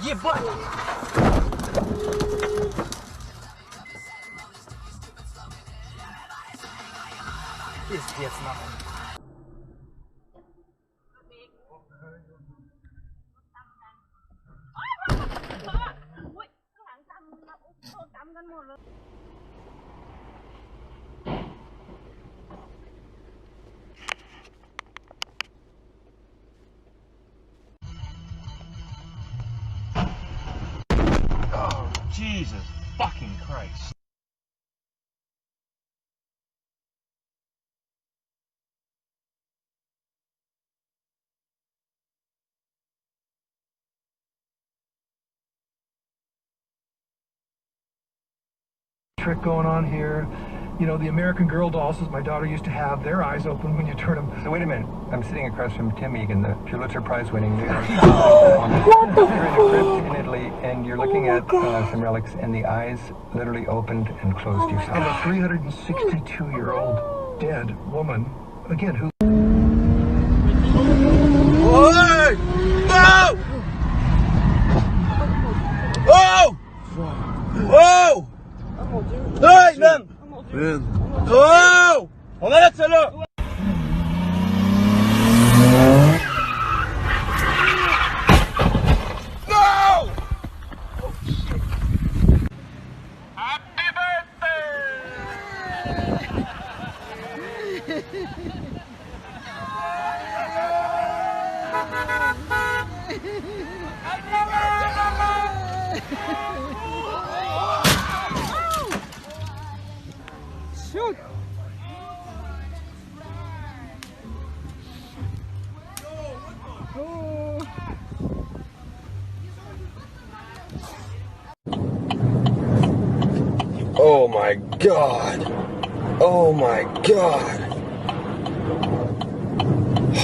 Yeah, but this gets nothing. Oh, Jesus fucking Christ. Trick going on here. You know, the American Girl dolls that my daughter used to have, their eyes open when you turn them. So wait a minute, I'm sitting across from Tim Egan, the Pulitzer Prize winning you're in a crypt in Italy, and you're looking at some relics, and the eyes literally opened and closed yourself. Of a 362-year-old dead woman, again, who... Oi! Oh! Oh! Hey, man! Oh! On arrête celle-là! No! Oh shit! Happy birthday! Shoot! Oh my God! Oh my God!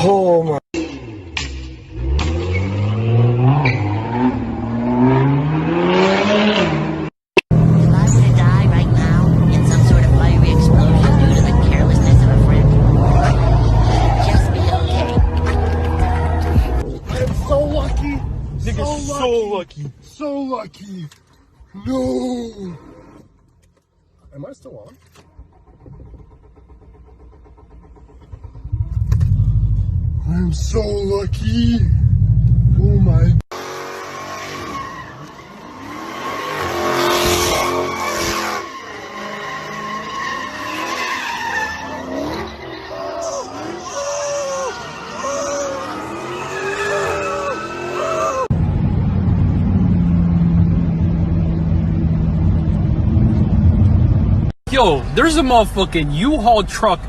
Oh my... So lucky. No. Am I still on? I'm so lucky. Oh my. Yo, there's a motherfucking U-Haul truck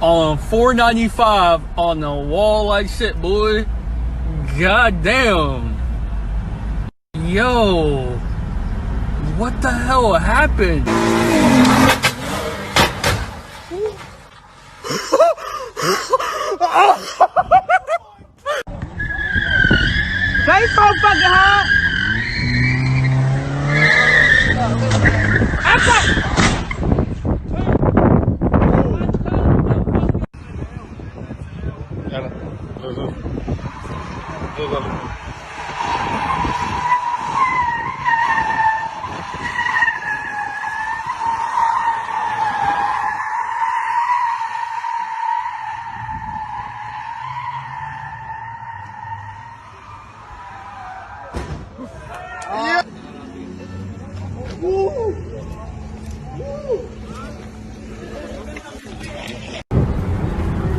on 495 on the wall like shit, boy. God damn. Yo, what the hell happened? Say so fucking hard.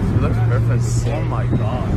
It looks perfect. Oh my God.